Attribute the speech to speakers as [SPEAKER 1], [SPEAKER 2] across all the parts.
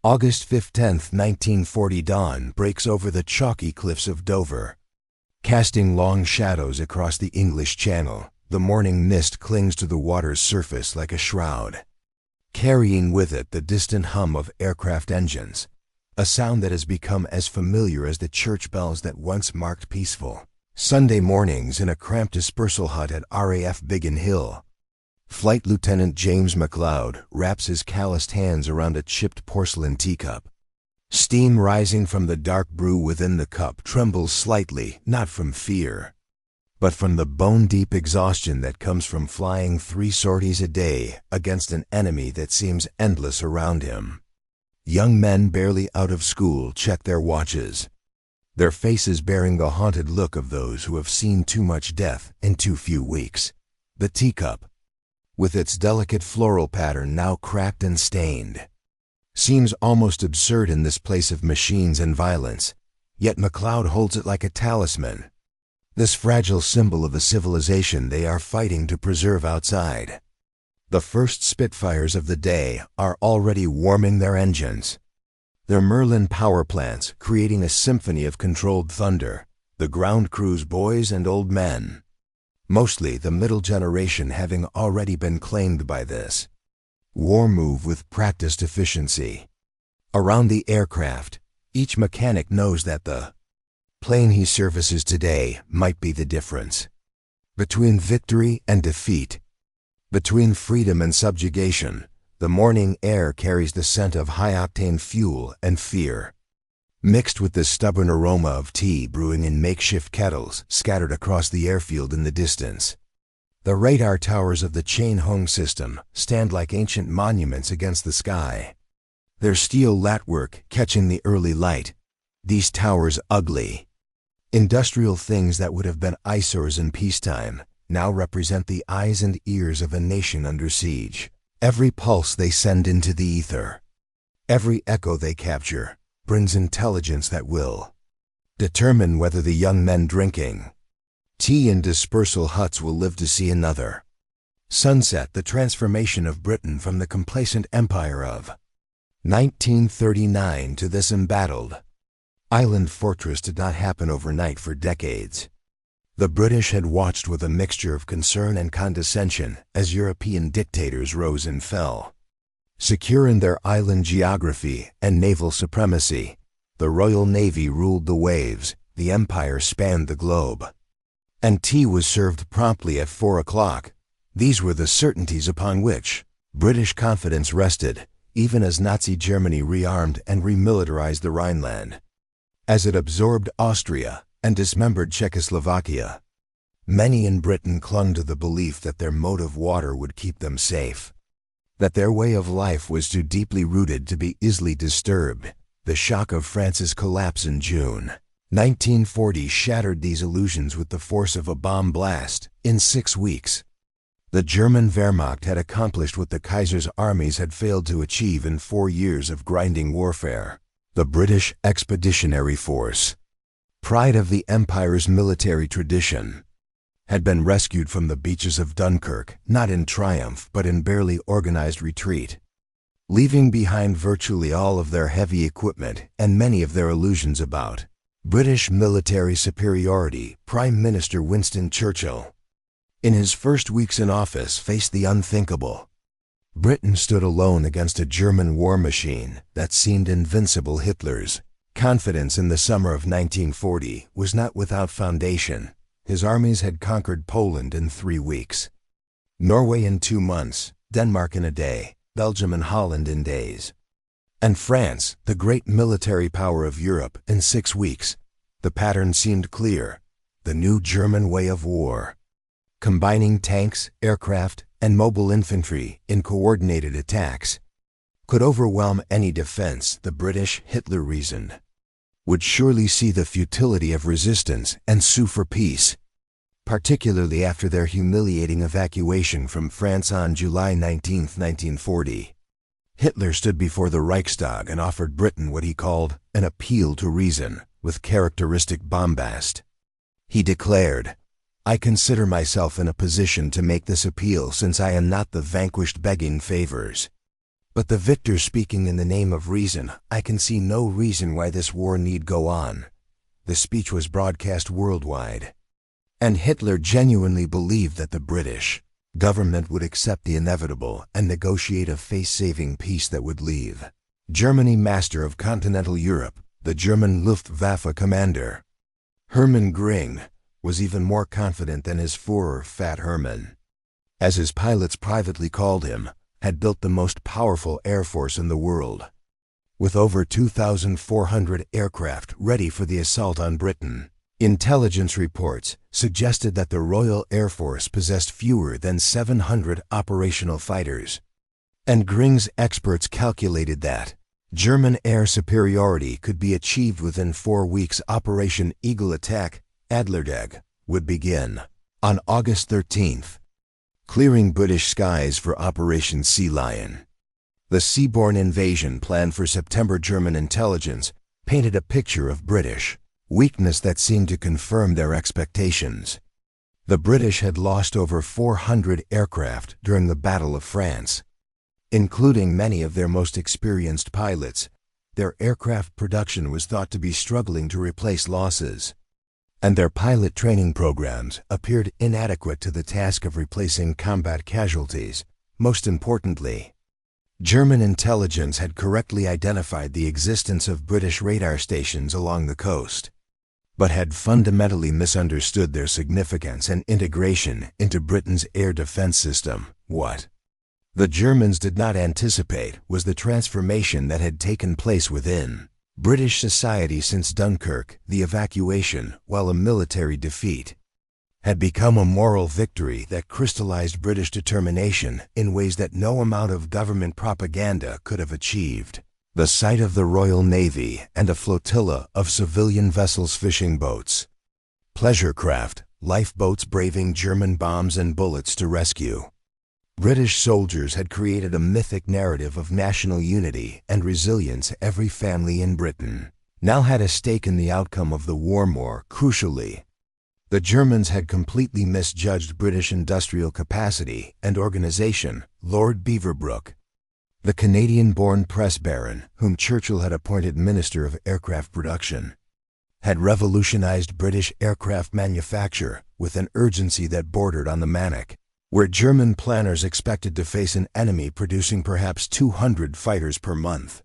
[SPEAKER 1] August 15th, 1940. Dawn breaks over the chalky cliffs of Dover. Casting long shadows across the English Channel, the morning mist clings to the water's surface like a shroud, carrying with it the distant hum of aircraft engines, a sound that has become as familiar as the church bells that once marked peaceful Sunday mornings in a cramped dispersal hut at RAF Biggin Hill. Flight Lieutenant James McLeod wraps his calloused hands around a chipped porcelain teacup. Steam rising from the dark brew within the cup trembles slightly, not from fear, but from the bone-deep exhaustion that comes from flying 3 sorties a day against an enemy that seems endless around him. Young men barely out of school check their watches, their faces bearing the haunted look of those who have seen too much death in too few weeks. The teacup, with its delicate floral pattern now cracked and stained, seems almost absurd in this place of machines and violence, yet McLeod holds it like a talisman, this fragile symbol of the civilization they are fighting to preserve outside. The first Spitfires of the day are already warming their engines, their Merlin power plants creating a symphony of controlled thunder, the ground crew's boys and old men, mostly the middle generation, having already been claimed by this war move with practiced efficiency. Around the aircraft, each mechanic knows that the plane he services today might be the difference between victory and defeat, between freedom and subjugation. The morning air carries the scent of high-octane fuel and fear, mixed with the stubborn aroma of tea brewing in makeshift kettles scattered across the airfield in the distance. The radar towers of the Chain Hung system stand like ancient monuments against the sky, their steel latwork catching the early light. These towers, ugly, industrial things that would have been eyesores in peacetime, now represent the eyes and ears of a nation under siege. Every pulse they send into the ether, every echo they capture, brings intelligence that will determine whether the young men drinking tea in dispersal huts will live to see another sunset. The transformation of Britain from the complacent empire of 1939 to this embattled island fortress did not happen overnight. For decades, the British had watched with a mixture of concern and condescension as European dictators rose and fell. Secure in their island geography and naval supremacy, the Royal Navy ruled the waves, the empire spanned the globe, and tea was served promptly at 4 o'clock. These were the certainties upon which British confidence rested, even as Nazi Germany rearmed and remilitarized the Rhineland, as it absorbed Austria and dismembered Czechoslovakia. Many in Britain clung to the belief that their moat of water would keep them safe, that their way of life was too deeply rooted to be easily disturbed. The shock of France's collapse in June 1940 shattered these illusions with the force of a bomb blast. In 6 weeks, the German Wehrmacht had accomplished what the Kaiser's armies had failed to achieve in 4 years of grinding warfare. The British Expeditionary Force, pride of the empire's military tradition, had been rescued from the beaches of Dunkirk, not in triumph but in barely organized retreat, leaving behind virtually all of their heavy equipment and many of their illusions about British military superiority. Prime Minister Winston Churchill, in his first weeks in office, faced the unthinkable. Britain stood alone against a German war machine that seemed invincible. Hitler's confidence in the summer of 1940 was not without foundation. His armies had conquered Poland in 3 weeks, Norway in 2 months, Denmark in a day, Belgium and Holland in days, and France, the great military power of Europe, in 6 weeks. The pattern seemed clear: the new German way of war, combining tanks, aircraft, and mobile infantry in coordinated attacks, could overwhelm any defense. The British, Hitler reasoned, would surely see the futility of resistance and sue for peace, particularly after their humiliating evacuation from France on July 19, 1940. Hitler stood before the Reichstag and offered Britain what he called an appeal to reason, with characteristic bombast. He declared, "I consider myself in a position to make this appeal, since I am not the vanquished begging favors, But the victor speaking in the name of reason, I can see no reason why this war need go on. The speech was broadcast worldwide. And Hitler genuinely believed that the British government would accept the inevitable and negotiate a face-saving peace that would leave Germany master of continental Europe. The German Luftwaffe commander, Hermann Göring, was even more confident than his Führer, Fat Hermann, as his pilots privately called him, had built the most powerful air force in the world, with over 2,400 aircraft ready for the assault on Britain. Intelligence reports suggested that the Royal Air Force possessed fewer than 700 operational fighters, and Göring's experts calculated that German air superiority could be achieved within 4 weeks. Operation Eagle Attack, Adlertag, would begin on August 13th, clearing British skies for Operation Sea Lion. The seaborne invasion planned for September. German intelligence painted a picture of British weakness that seemed to confirm their expectations. The British had lost over 400 aircraft during the Battle of France, including many of their most experienced pilots. Their aircraft production was thought to be struggling to replace losses, and their pilot training programs appeared inadequate to the task of replacing combat casualties. Most importantly, German intelligence had correctly identified the existence of British radar stations along the coast, but had fundamentally misunderstood their significance and integration into Britain's air defense system. What the Germans did not anticipate was the transformation that had taken place within British society since Dunkirk. The evacuation, while a military defeat, had become a moral victory that crystallized British determination in ways that no amount of government propaganda could have achieved. The sight of the Royal Navy and a flotilla of civilian vessels, fishing boats, pleasure craft, lifeboats braving German bombs and bullets to rescue British soldiers had created a mythic narrative of national unity and resilience. Every family in Britain now had a stake in the outcome of the war. More crucially, the Germans had completely misjudged British industrial capacity and organization. Lord Beaverbrook, the Canadian-born press baron whom Churchill had appointed Minister of Aircraft Production, had revolutionized British aircraft manufacture with an urgency that bordered on the manic. Where German planners expected to face an enemy producing perhaps 200 fighters per month,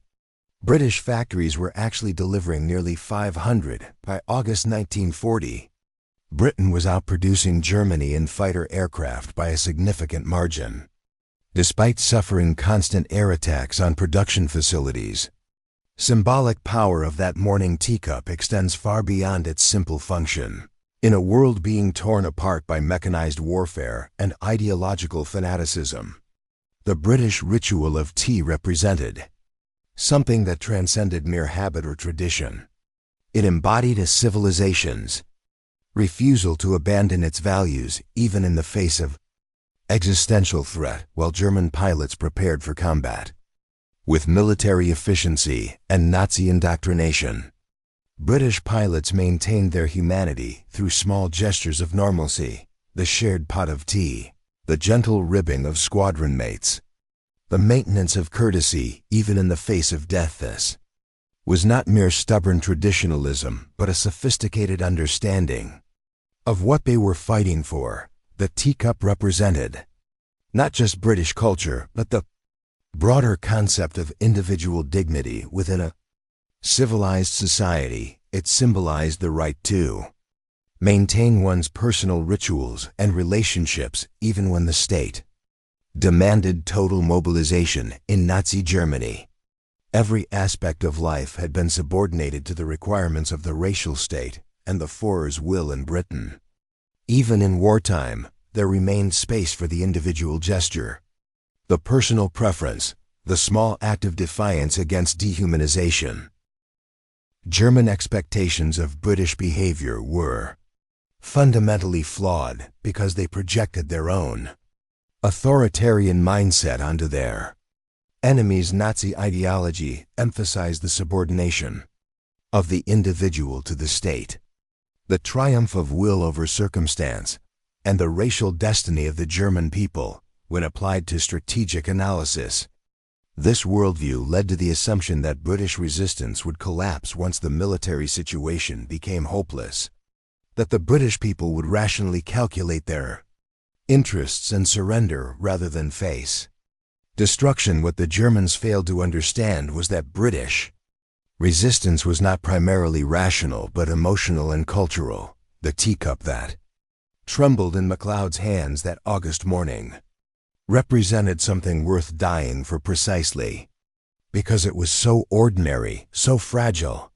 [SPEAKER 1] British factories were actually delivering nearly 500. By August 1940, Britain was outproducing Germany in fighter aircraft by a significant margin, despite suffering constant air attacks on production facilities. Symbolic power of that morning teacup extends far beyond its simple function. In a world being torn apart by mechanized warfare and ideological fanaticism, the British ritual of tea represented something that transcended mere habit or tradition. It embodied a civilization's refusal to abandon its values even in the face of existential threat. While German pilots prepared for combat with military efficiency and Nazi indoctrination, British pilots maintained their humanity through small gestures of normalcy, the shared pot of tea, the gentle ribbing of squadron mates, the maintenance of courtesy even in the face of death. This was not mere stubborn traditionalism, but a sophisticated understanding of what they were fighting for. The teacup represented not just British culture, but the broader concept of individual dignity within a civilized society. It symbolized the right to maintain one's personal rituals and relationships even when the state demanded total mobilization. In Nazi Germany, every aspect of life had been subordinated to the requirements of the racial state and the Führer's will. In Britain, even in wartime, there remained space for the individual gesture, the personal preference, the small act of defiance against dehumanization. German expectations of British behavior were fundamentally flawed because they projected their own authoritarian mindset onto their enemies. Nazi ideology emphasized the subordination of the individual to the state, the triumph of will over circumstance, and the racial destiny of the German people. When applied to strategic analysis, This worldview led to the assumption that British resistance would collapse once the military situation became hopeless, that the British people would rationally calculate their interests and surrender rather than face destruction. What the Germans failed to understand was that British resistance was not primarily rational but emotional and cultural. The teacup that trembled in MacLeod's hands that August morning represented something worth dying for precisely because it was so ordinary, so fragile,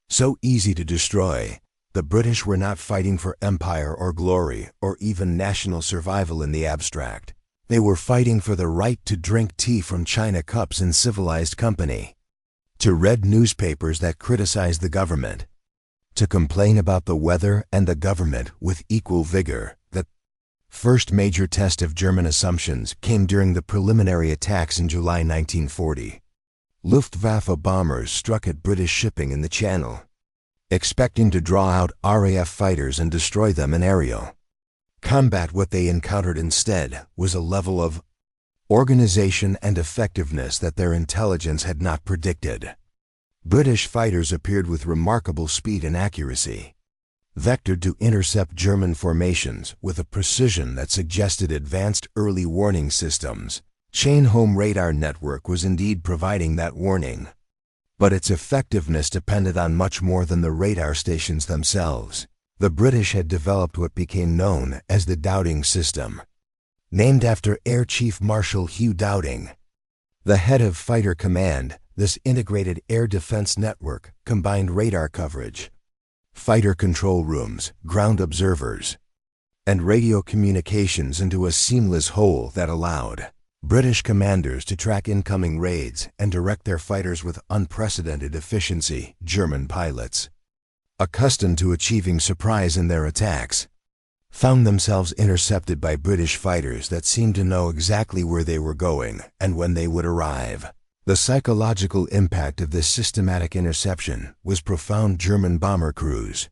[SPEAKER 1] so easy to destroy. The British were not fighting for empire or glory or even national survival in the abstract. They were fighting for the right to drink tea from china cups in civilized company, to read newspapers that criticized the government, to complain about the weather and the government with equal vigor. The first major test of German assumptions came during the preliminary attacks in July 1940. Luftwaffe bombers struck at British shipping in the Channel, expecting to draw out RAF fighters and destroy them in aerial combat. What they encountered instead was a level of organization and effectiveness that their intelligence had not predicted. British fighters appeared with remarkable speed and accuracy, vectored to intercept German formations with a precision that suggested advanced early warning systems. Chain-home radar network was indeed providing that warning, but its effectiveness depended on much more than the radar stations themselves. The British had developed what became known as the Dowding system, named after Air Chief Marshal Hugh Dowding, the head of Fighter Command. This integrated air defense network combined radar coverage, fighter control rooms, ground observers, and radio communications into a seamless whole that allowed British commanders to track incoming raids and direct their fighters with unprecedented efficiency. German pilots, accustomed to achieving surprise in their attacks, found themselves intercepted by British fighters that seemed to know exactly where they were going and when they would arrive. The psychological impact of this systematic interception was profound. German bomber crews,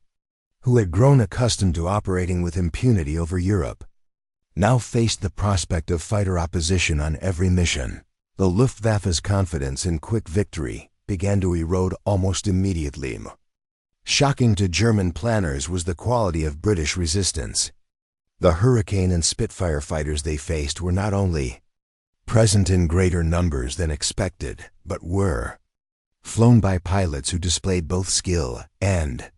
[SPEAKER 1] who had grown accustomed to operating with impunity over Europe, now faced the prospect of fighter opposition on every mission. The Luftwaffe's confidence in quick victory began to erode almost immediately. Shocking to German planners was the quality of British resistance. The Hurricane and Spitfire fighters they faced were not only present in greater numbers than expected, but were flown by pilots who displayed both skill and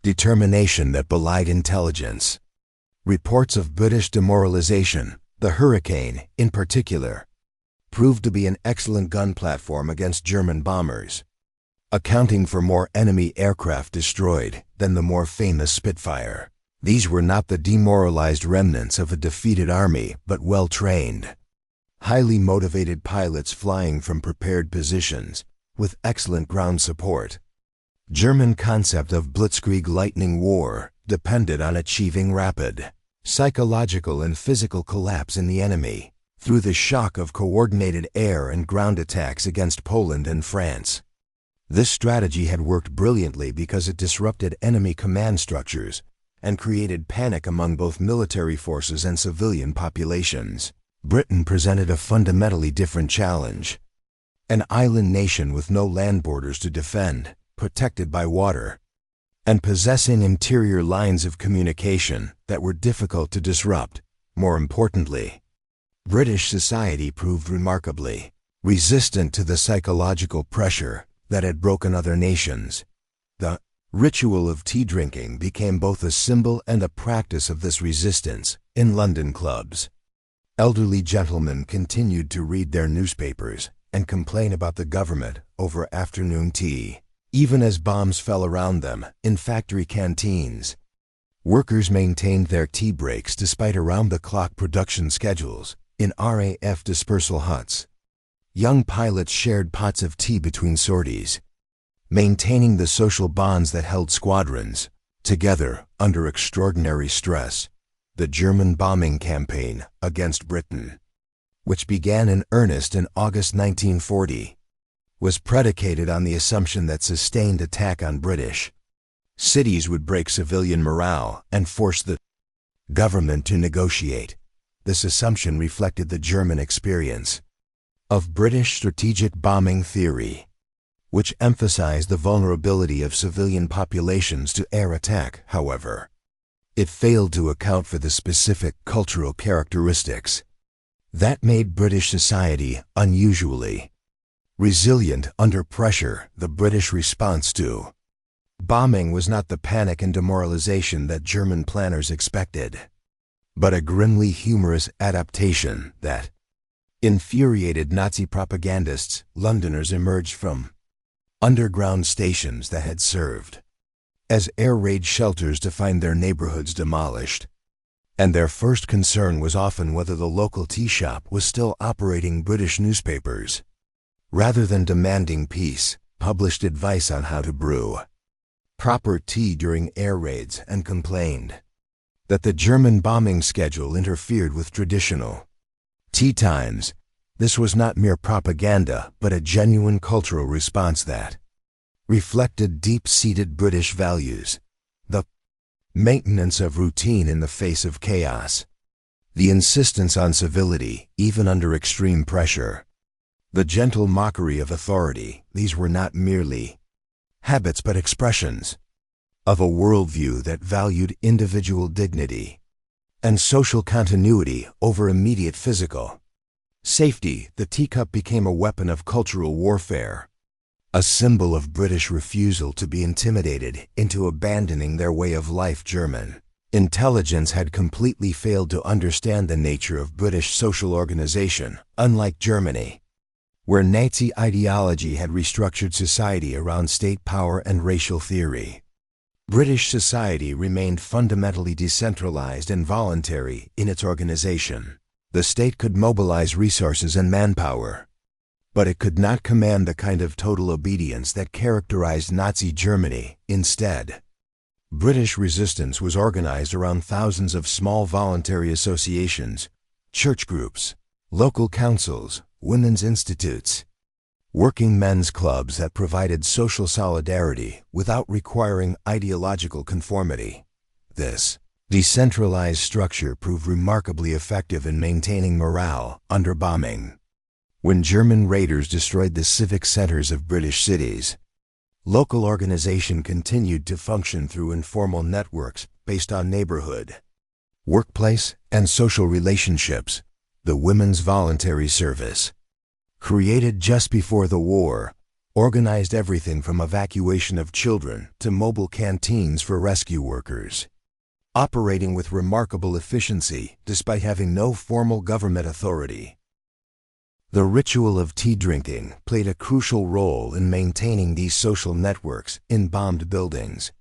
[SPEAKER 1] determination that belied intelligence. Reports of British demoralization, the Hurricane in particular, proved to be an excellent gun platform against German bombers, accounting for more enemy aircraft destroyed than the more famous Spitfire. These were not the demoralized remnants of a defeated army, but well-trained, highly motivated pilots flying from prepared positions with excellent ground support. German concept of blitzkrieg lightning war depended on achieving rapid psychological and physical collapse in the enemy through the shock of coordinated air and ground attacks against Poland and France. This strategy had worked brilliantly because it disrupted enemy command structures and created panic among both military forces and civilian populations. Britain presented a fundamentally different challenge. An island nation with no land borders to defend, protected by water, and possessing interior lines of communication that were difficult to disrupt. More importantly, British society proved remarkably resistant to the psychological pressure that had broken other nations. The ritual of tea drinking became both a symbol and a practice of this resistance. In London clubs, elderly gentlemen continued to read their newspapers and complain about the government over afternoon tea, even as bombs fell around them. In factory canteens, workers maintained their tea breaks despite around-the-clock production schedules. In RAF dispersal huts, young pilots shared pots of tea between sorties, maintaining the social bonds that held squadrons together under extraordinary stress. The German bombing campaign against Britain, which began in earnest in August 1940, was predicated on the assumption that sustained attack on British cities would break civilian morale and force the government to negotiate. This assumption reflected the German experience. of British strategic bombing theory, which emphasized the vulnerability of civilian populations to air attack. However, it failed to account for the specific cultural characteristics that made British society unusually resilient under pressure. The British response to bombing was not the panic and demoralization that German planners expected, but a grimly humorous adaptation that infuriated Nazi propagandists. Londoners emerged from underground stations that had served as air raid shelters to find their neighborhoods demolished, and their first concern was often whether the local tea shop was still operating. British newspapers, rather than demanding peace, published advice on how to brew proper tea during air raids and complained that the German bombing schedule interfered with traditional tea times. This was not mere propaganda, but a genuine cultural response that reflected deep-seated British values: the maintenance of routine in the face of chaos, the insistence on civility even under extreme pressure, the gentle mockery of authority. These were not merely habits but expressions of a worldview that valued individual dignity and social continuity over immediate physical safety. The teacup became a weapon of cultural warfare, a symbol of British refusal to be intimidated into abandoning their way of life. German intelligence had completely failed to understand the nature of British social organization. Unlike Germany, where Nazi ideology had restructured society around state power and racial theory, British society remained fundamentally decentralized and voluntary in its organization. The state could mobilize resources and manpower, but it could not command the kind of total obedience that characterized Nazi Germany. Instead, British resistance was organized around thousands of small voluntary associations, church groups, local councils, women's institutes, working men's clubs that provided social solidarity without requiring ideological conformity. This decentralized structure proved remarkably effective in maintaining morale under bombing. When German raiders destroyed the civic centers of British cities, local organization continued to function through informal networks based on neighborhood, workplace, and social relationships. The Women's Voluntary Service, created just before the war, organized everything from evacuation of children to mobile canteens for rescue workers, operating with remarkable efficiency despite having no formal government authority. The ritual of tea drinking played a crucial role in maintaining these social networks in bombed buildings.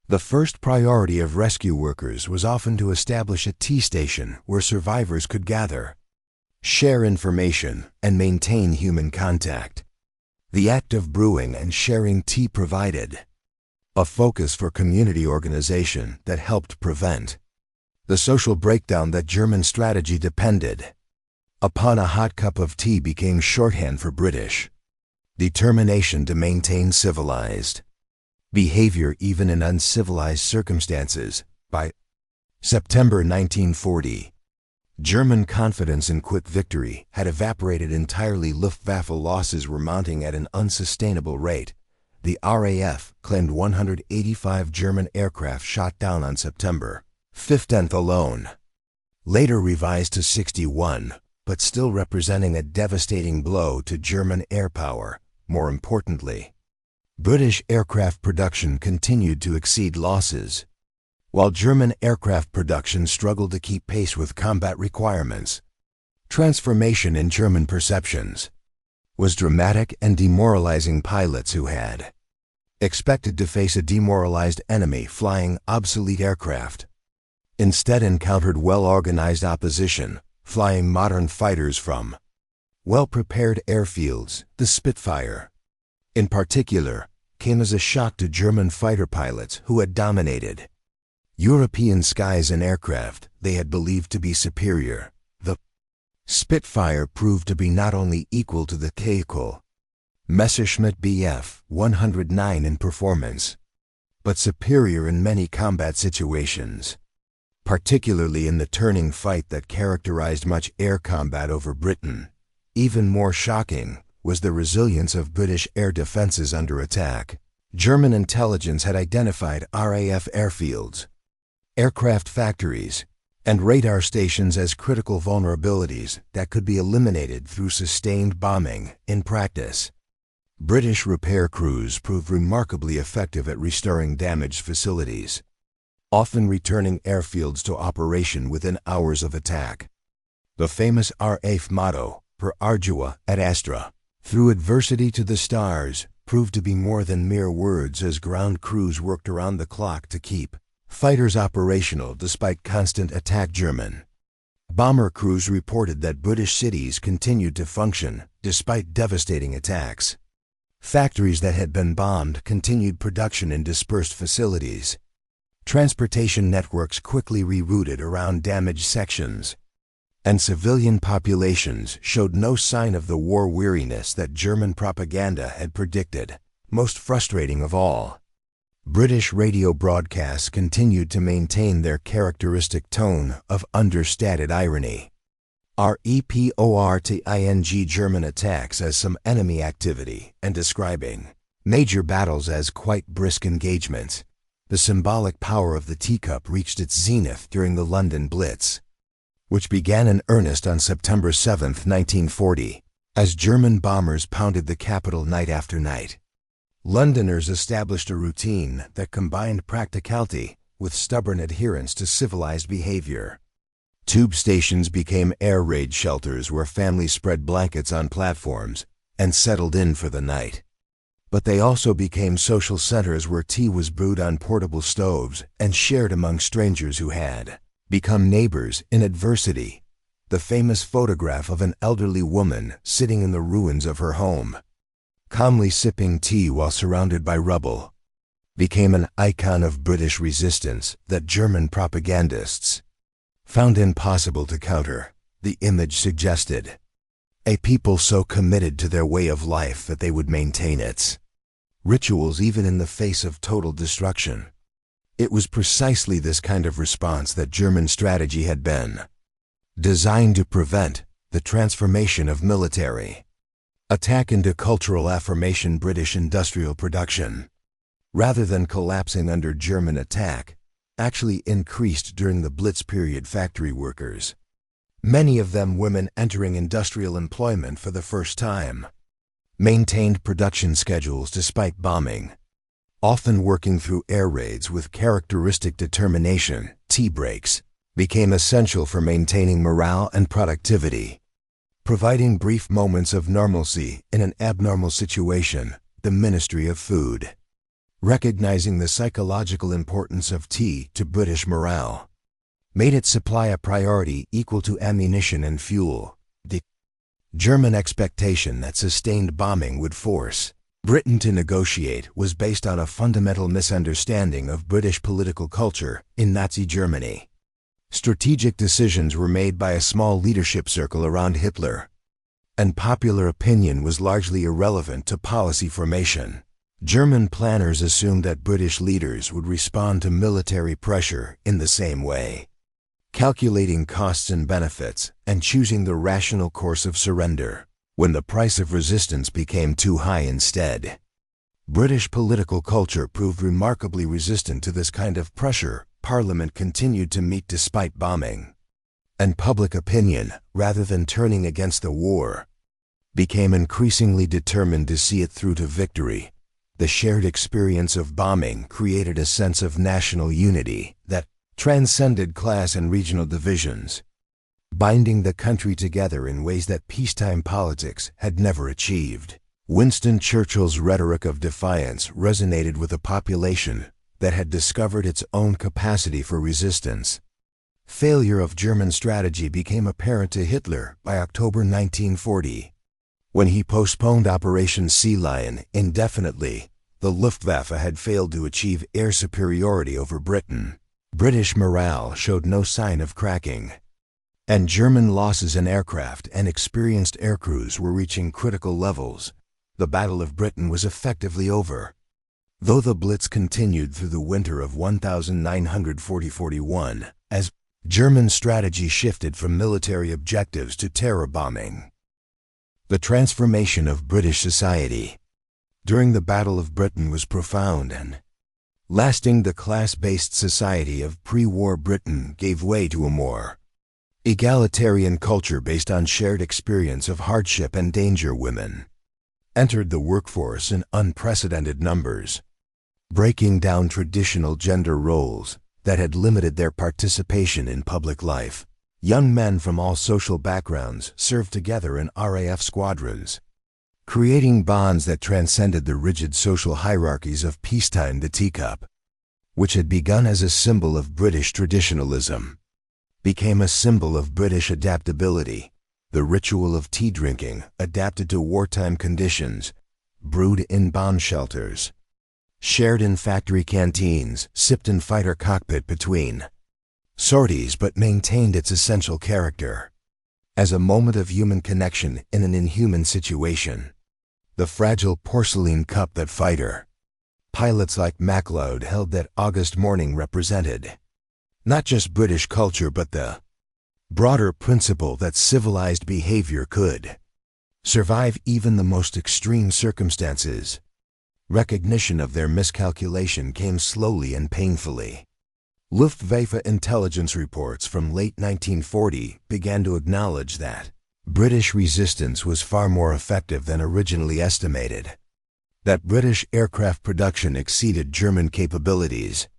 [SPEAKER 1] The first priority of rescue workers was often to establish a tea station where survivors could gather, share information, and maintain human contact. The act of brewing and sharing tea provided a focus for community organization that helped prevent the social breakdown that German strategy depended upon. A hot cup of tea became shorthand for British determination to maintain civilized behavior even in uncivilized circumstances. By September 1940, German confidence in quick victory had evaporated entirely. Luftwaffe losses were mounting at an unsustainable rate. The RAF claimed 185 German aircraft shot down on September 15th alone, later revised to 61, but still representing a devastating blow to German air power. More importantly, British aircraft production continued to exceed losses, while German aircraft production struggled to keep pace with combat requirements. Transformation in German perceptions was dramatic and demoralizing. Pilots who had expected to face a demoralized enemy flying obsolete aircraft instead encountered well-organized opposition, flying modern fighters from well-prepared airfields. The Spitfire, in particular, came as a shock to German fighter pilots who had dominated European skies and aircraft they had believed to be superior. The Spitfire proved to be not only equal to the Teacup Messerschmitt Bf 109 in performance, but superior in many combat situations, particularly in the turning fight that characterized much air combat over Britain, Even more shocking was the resilience of British air defenses under attack. German intelligence had identified RAF airfields, aircraft factories, and radar stations as critical vulnerabilities that could be eliminated through sustained bombing. In practice, British repair crews proved remarkably effective at restoring damaged facilities, often returning airfields to operation within hours of attack. The famous RAF motto, per ardua ad astra, through adversity to the stars, proved to be more than mere words as ground crews worked around the clock to keep fighters operational despite constant attack. German bomber crews reported that British cities continued to function despite devastating attacks. Factories that had been bombed continued production in dispersed facilities. Transportation networks quickly rerouted around damaged sections, and civilian populations showed no sign of the war weariness that German propaganda had predicted. Most frustrating of all, British radio broadcasts continued to maintain their characteristic tone of understated irony, reporting German attacks as some enemy activity and describing major battles as quite brisk engagements. The symbolic power of the teacup reached its zenith during the London Blitz, which began in earnest on September 7, 1940, as German bombers pounded the capital night after night. Londoners established a routine that combined practicality with stubborn adherence to civilized behavior. Tube stations became air raid shelters where families spread blankets on platforms and settled in for the night. But they also became social centers where tea was brewed on portable stoves and shared among strangers who had become neighbors in adversity. The famous photograph of an elderly woman sitting in the ruins of her home, calmly sipping tea while surrounded by rubble, became an icon of British resistance that German propagandists found impossible to counter. The image suggested a people so committed to their way of life that they would maintain its rituals even in the face of total destruction. It was precisely this kind of response that German strategy had been designed to prevent: the transformation of military attack into cultural affirmation. British industrial production, rather than collapsing under German attack, actually increased during the Blitz period. Factory workers, many of them women entering industrial employment for the first time, maintained production schedules despite bombing, often working through air raids with characteristic determination. Tea breaks became essential for maintaining morale and productivity, providing brief moments of normalcy in an abnormal situation. The Ministry of Food, recognizing the psychological importance of tea to British morale, made its supply a priority equal to ammunition and fuel. The German expectation that sustained bombing would force Britain to negotiate was based on a fundamental misunderstanding of British political culture. In Nazi Germany, strategic decisions were made by a small leadership circle around Hitler, and popular opinion was largely irrelevant to policy formation. German planners assumed that British leaders would respond to military pressure in the same way, calculating costs and benefits and choosing the rational course of surrender when the price of resistance became too high. Instead, British political culture proved remarkably resistant to this kind of pressure. Parliament continued to meet despite bombing, and public opinion, rather than turning against the war, became increasingly determined to see it through to victory. The shared experience of bombing created a sense of national unity that transcended class and regional divisions, binding the country together in ways that peacetime politics had never achieved. Winston Churchill's rhetoric of defiance resonated with a population that had discovered its own capacity for resistance. Failure of German strategy became apparent to Hitler by October 1940. When he postponed Operation Sea Lion indefinitely, the Luftwaffe had failed to achieve air superiority over Britain. British morale showed no sign of cracking, and German losses in aircraft and experienced aircrews were reaching critical levels. The Battle of Britain was effectively over, though the Blitz continued through the winter of 1940-41 as German strategy shifted from military objectives to terror bombing. The transformation of British society during the Battle of Britain was profound and lasting. The class-based society of pre-war Britain gave way to a more egalitarian culture based on shared experience of hardship and danger. Women entered the workforce in unprecedented numbers, breaking down traditional gender roles that had limited their participation in public life. Young men from all social backgrounds served together in RAF squadrons, creating bonds that transcended the rigid social hierarchies of peacetime. The teacup, which had begun as a symbol of British traditionalism, became a symbol of British adaptability. The ritual of tea drinking, adapted to wartime conditions, brewed in bomb shelters, shared in factory canteens, sipped in fighter cockpit between sorties, but maintained its essential character as a moment of human connection in an inhuman situation. The fragile porcelain cup that fighter pilots like MacLeod held that August morning represented not just British culture but the broader principle that civilized behavior could survive even the most extreme circumstances. Recognition of their miscalculation came slowly and painfully. Luftwaffe intelligence reports from late 1940 began to acknowledge that British resistance was far more effective than originally estimated, that British aircraft production exceeded German capabilities,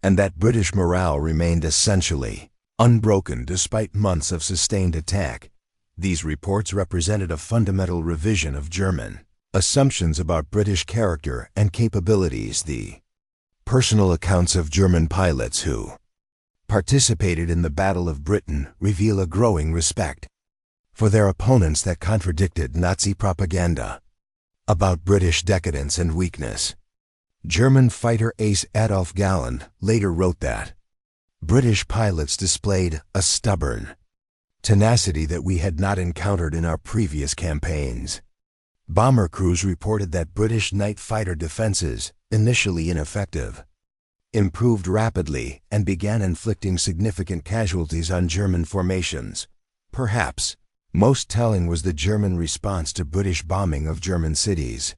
[SPEAKER 1] and that British morale remained essentially unbroken despite months of sustained attack. These reports represented a fundamental revision of German assumptions about British character and capabilities. The personal accounts of German pilots who participated in the Battle of Britain reveal a growing respect for their opponents that contradicted Nazi propaganda about British decadence and weakness. German fighter ace Adolf Galland later wrote that British pilots displayed a stubborn tenacity that we had not encountered in our previous campaigns. Bomber crews reported that British night fighter defenses, initially ineffective, improved rapidly and began inflicting significant casualties on German formations. Perhaps most telling was the German response to British bombing of German cities,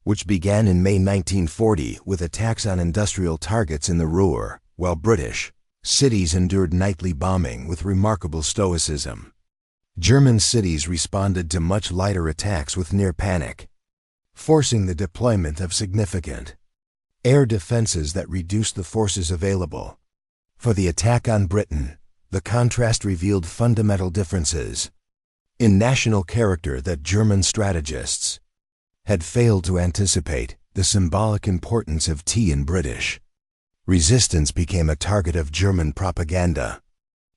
[SPEAKER 1] which began in May 1940 with attacks on industrial targets in the Ruhr, while British cities endured nightly bombing with remarkable stoicism. German cities responded to much lighter attacks with near panic, forcing the deployment of significant air defenses that reduced the forces available for the attack on Britain. The contrast revealed fundamental differences in national character that German strategists had failed to anticipate. The symbolic importance of tea in British resistance became a target of German propaganda,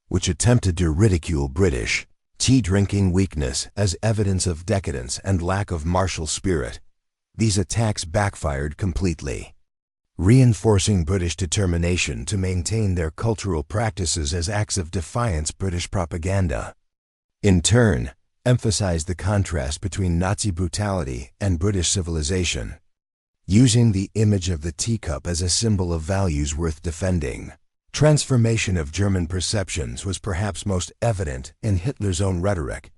[SPEAKER 1] which attempted to ridicule British tea-drinking weakness as evidence of decadence and lack of martial spirit. These attacks backfired completely, reinforcing British determination to maintain their cultural practices as acts of defiance. British propaganda, in turn, emphasized the contrast between Nazi brutality and British civilization, using the image of the teacup as a symbol of values worth defending. Transformation of German perceptions was perhaps most evident in Hitler's own rhetoric,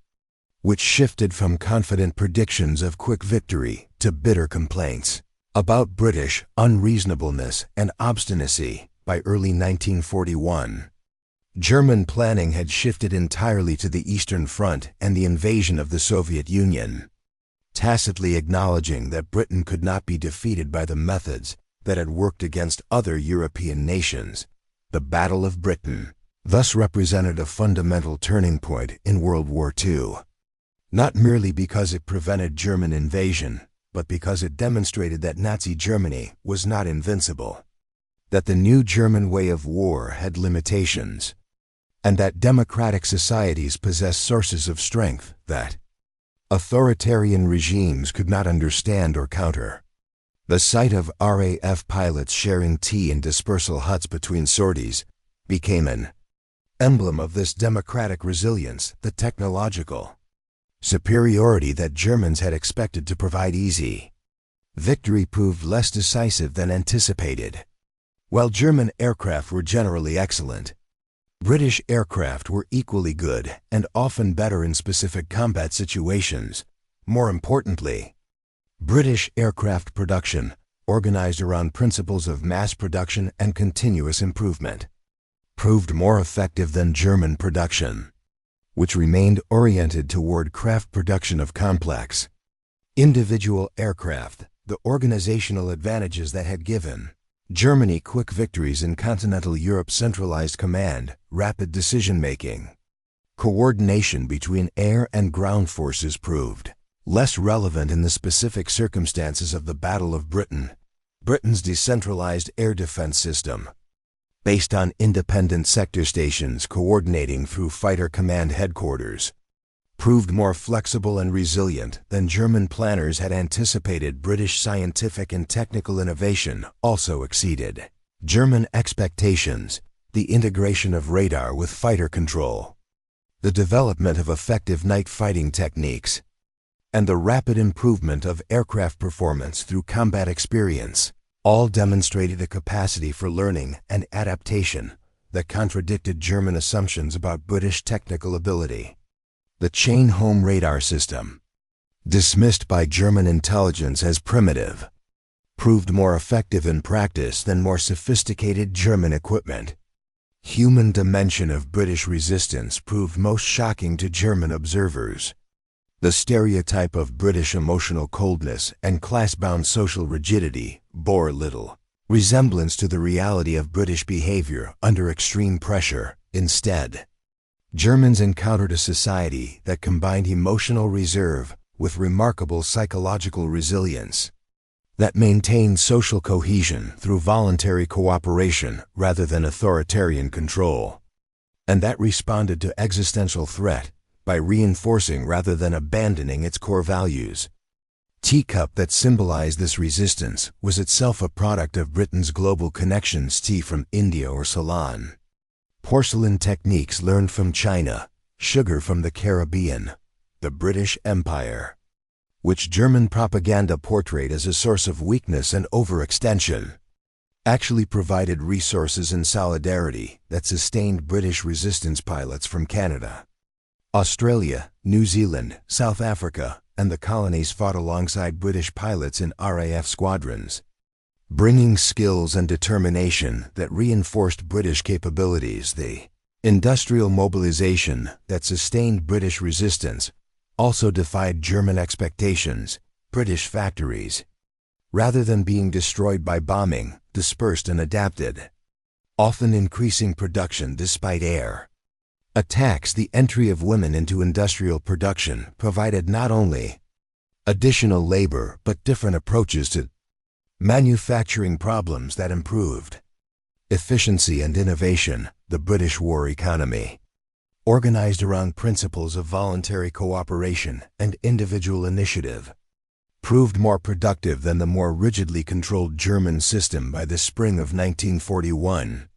[SPEAKER 1] which shifted from confident predictions of quick victory to bitter complaints about British unreasonableness and obstinacy. By early 1941, German planning had shifted entirely to the Eastern Front and the invasion of the Soviet Union, tacitly acknowledging that Britain could not be defeated by the methods that had worked against other European nations. The Battle of Britain thus represented a fundamental turning point in World War II, not merely because it prevented German invasion, but because it demonstrated that Nazi Germany was not invincible, that the new German way of war had limitations, and that democratic societies possess sources of strength that authoritarian regimes could not understand or counter. The sight of RAF pilots sharing tea in dispersal huts between sorties became an emblem of this democratic resilience. The technological superiority that Germans had expected to provide easy victory proved less decisive than anticipated. While German aircraft were generally excellent, British aircraft were equally good and often better in specific combat situations. More importantly, British aircraft production, organized around principles of mass production and continuous improvement, proved more effective than German production, which remained oriented toward craft production of complex, individual aircraft. The organizational advantages that had given Germany quick victories in continental Europe's centralized command, rapid decision-making, coordination between air and ground forces proved less relevant in the specific circumstances of the Battle of Britain. Britain's decentralized air defense system, based on independent sector stations coordinating through fighter command headquarters, proved more flexible and resilient than German planners had anticipated. British scientific and technical innovation also exceeded German expectations. The integration of radar with fighter control, the development of effective night fighting techniques, and the rapid improvement of aircraft performance through combat experience all demonstrated a capacity for learning and adaptation that contradicted German assumptions about British technical ability. The chain-home radar system, dismissed by German intelligence as primitive, proved more effective in practice than more sophisticated German equipment. Human dimension of British resistance proved most shocking to German observers. The stereotype of British emotional coldness and class-bound social rigidity bore little resemblance to the reality of British behavior under extreme pressure. Instead, Germans encountered a society that combined emotional reserve with remarkable psychological resilience, that maintained social cohesion through voluntary cooperation rather than authoritarian control, and that responded to existential threat by reinforcing rather than abandoning its core values. Teacup that symbolized this resistance was itself a product of Britain's global connections. Tea from India or Ceylon, porcelain techniques learned from China, sugar from the Caribbean, the British Empire, which German propaganda portrayed as a source of weakness and overextension, actually provided resources and solidarity that sustained British resistance. Pilots from Canada, Australia, New Zealand, South Africa, and the colonies fought alongside British pilots in RAF squadrons, bringing skills and determination that reinforced British capabilities. The industrial mobilization that sustained British resistance also defied German expectations. British factories, rather than being destroyed by bombing, dispersed and adapted, often increasing production despite air attacks. The entry of women into industrial production provided not only additional labor but different approaches to manufacturing problems that improved efficiency and innovation. The British war economy, organized around principles of voluntary cooperation and individual initiative, proved more productive than the more rigidly controlled German system. By the spring of 1941,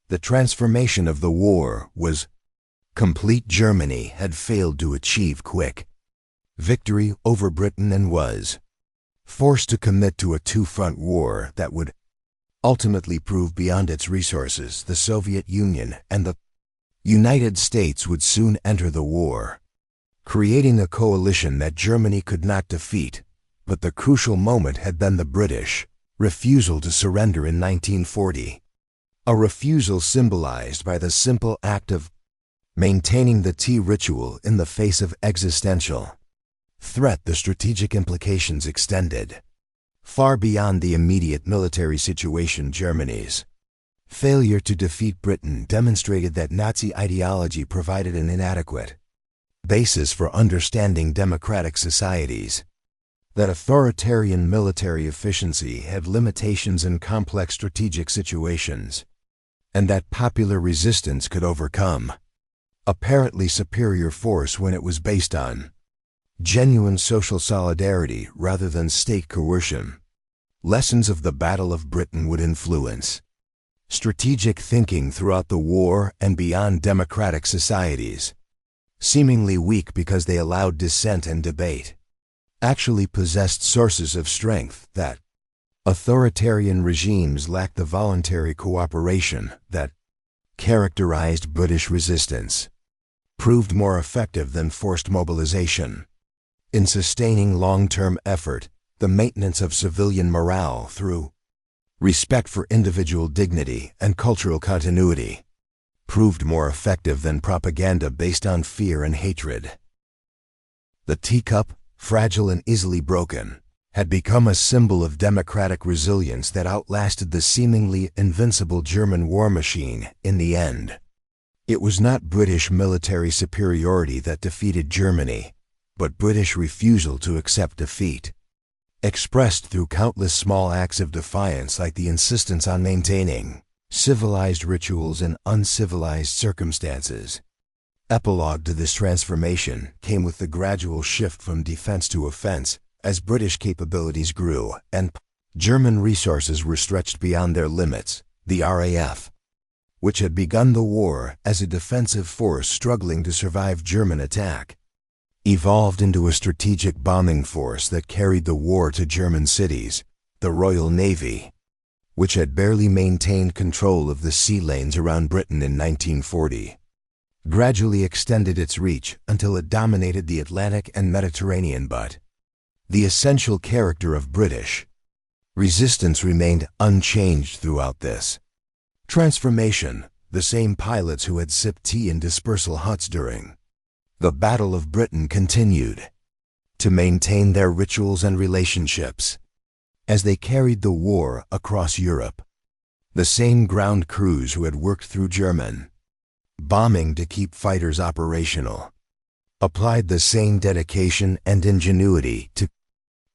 [SPEAKER 1] the transformation of the war was complete. Germany had failed to achieve quick victory over Britain and was forced to commit to a two-front war that would ultimately prove beyond its resources. The Soviet Union and the United States would soon enter the war, creating a coalition that Germany could not defeat. But the crucial moment had been the British refusal to surrender in 1940, a refusal symbolized by the simple act of maintaining the tea ritual in the face of existential threat. The strategic implications extended far beyond the immediate military situation. Germany's failure to defeat Britain demonstrated that Nazi ideology provided an inadequate basis for understanding democratic societies, that authoritarian military efficiency had limitations in complex strategic situations, and that popular resistance could overcome apparently superior force when it was based on genuine social solidarity rather than state coercion. Lessons of the Battle of Britain would influence strategic thinking throughout the war and beyond. Democratic societies, seemingly weak because they allowed dissent and debate, actually possessed sources of strength that authoritarian regimes lacked. The voluntary cooperation that characterized British resistance proved more effective than forced mobilization. in sustaining long-term effort, the maintenance of civilian morale through respect for individual dignity and cultural continuity, proved more effective than propaganda based on fear and hatred. The teacup, fragile and easily broken, had become a symbol of democratic resilience that outlasted the seemingly invincible German war machine in the end. It was not British military superiority that defeated Germany, but British refusal to accept defeat, expressed through countless small acts of defiance like the insistence on maintaining civilized rituals in uncivilized circumstances. Epilogue to this transformation came with the gradual shift from defense to offense as British capabilities grew and German resources were stretched beyond their limits. The RAF, which had begun the war as a defensive force struggling to survive German attack, evolved into a strategic bombing force that carried the war to German cities. The Royal Navy, which had barely maintained control of the sea lanes around Britain in 1940, gradually extended its reach until it dominated the Atlantic and Mediterranean. But the essential character of British resistance remained unchanged throughout this transformation. The same pilots who had sipped tea in dispersal huts during the Battle of Britain continued to maintain their rituals and relationships as they carried the war across Europe. The same ground crews who had worked through German bombing to keep fighters operational applied the same dedication and ingenuity to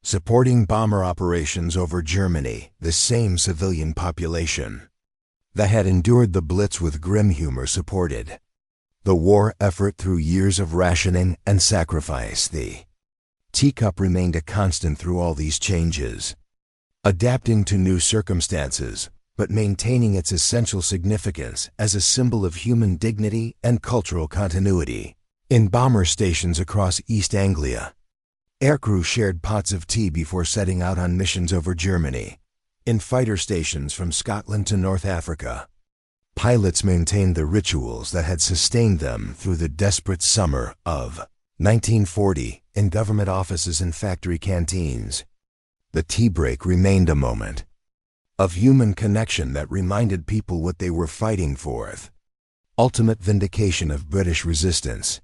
[SPEAKER 1] supporting bomber operations over Germany. The same civilian population that had endured the Blitz with grim humor supported the war effort through years of rationing and sacrifice. The teacup remained a constant through all these changes, adapting to new circumstances, but maintaining its essential significance as a symbol of human dignity and cultural continuity. In bomber stations across East Anglia, aircrew shared pots of tea before setting out on missions over Germany. In fighter stations from Scotland to North Africa, pilots maintained the rituals that had sustained them through the desperate summer of 1940. In government offices and factory canteens, the tea break remained a moment of human connection that reminded people what they were fighting for. The ultimate vindication of British resistance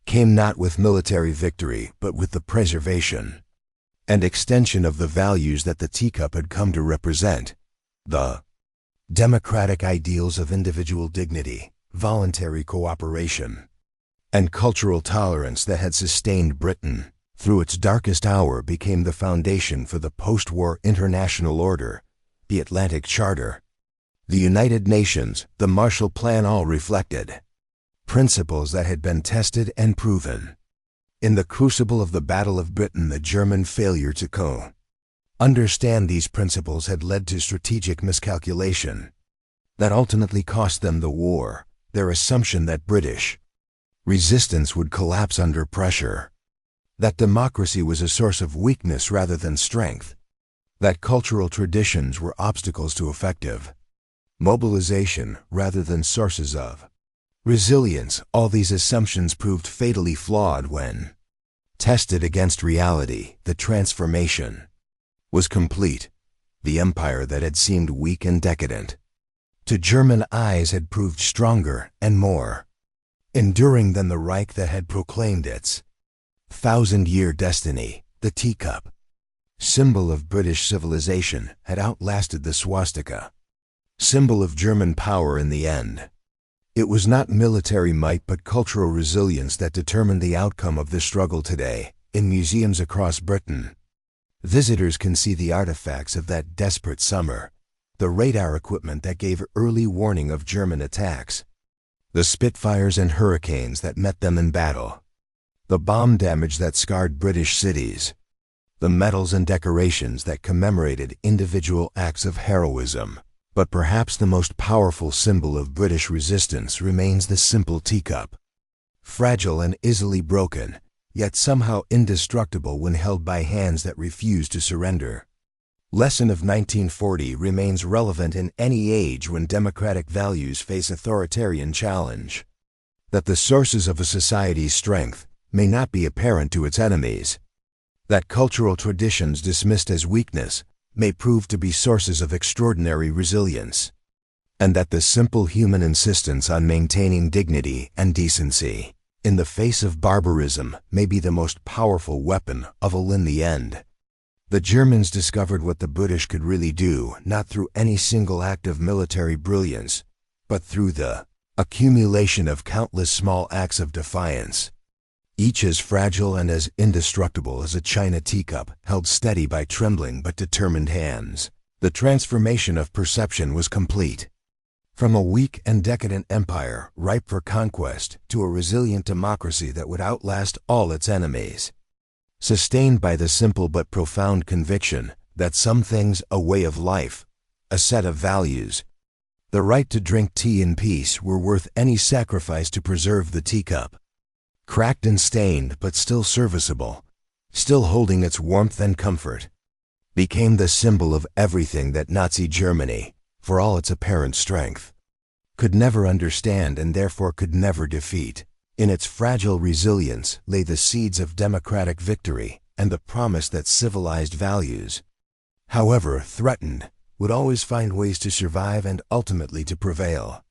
[SPEAKER 1] came not with military victory but with the preservation and extension of the values that the teacup had come to represent: the democratic ideals of individual dignity, voluntary cooperation, and cultural tolerance that had sustained Britain through its darkest hour. Became the foundation for the post-war international order, the Atlantic Charter, the United Nations, the Marshall Plan. All reflected principles that had been tested and proven in the crucible of the Battle of Britain. The German failure to understand these principles had led to strategic miscalculation that ultimately cost them the war. Their assumption that British resistance would collapse under pressure, that democracy was a source of weakness rather than strength, that cultural traditions were obstacles to effective mobilization rather than sources of resilience. All these assumptions proved fatally flawed when tested against reality. The transformation was complete. The empire that had seemed weak and decadent to German eyes had proved stronger and more enduring than the Reich that had proclaimed its thousand-year destiny. The teacup, symbol of British civilization, had outlasted the swastika, symbol of German power. In the end, it was not military might but cultural resilience that determined the outcome of this struggle. Today, in museums across Britain, visitors can see the artifacts of that desperate summer: the radar equipment that gave early warning of German attacks, the Spitfires and Hurricanes that met them in battle, the bomb damage that scarred British cities, the medals and decorations that commemorated individual acts of heroism. But perhaps the most powerful symbol of British resistance remains the simple teacup, fragile and easily broken, yet somehow indestructible when held by hands that refuse to surrender. Lesson of 1940 remains relevant in any age when democratic values face authoritarian challenge: that the sources of a society's strength, may not be apparent to its enemies. That cultural traditions dismissed as weakness may prove to be sources of extraordinary resilience. And that the simple human insistence on maintaining dignity and decency in the face of barbarism may be the most powerful weapon of all in the end. The Germans discovered what the British could really do, not through any single act of military brilliance, but through the accumulation of countless small acts of defiance, each as fragile and as indestructible as a china teacup held steady by trembling but determined hands. The transformation of perception was complete. From a weak and decadent empire ripe for conquest to a resilient democracy that would outlast all its enemies. Sustained by the simple but profound conviction that some things, a way of life, a set of values, the right to drink tea in peace, were worth any sacrifice to preserve the teacup. Cracked and stained but still serviceable, still holding its warmth and comfort, became the symbol of everything that Nazi Germany, for all its apparent strength, could never understand and therefore could never defeat. In its fragile resilience lay the seeds of democratic victory and the promise that civilized values, however threatened, would always find ways to survive and ultimately to prevail.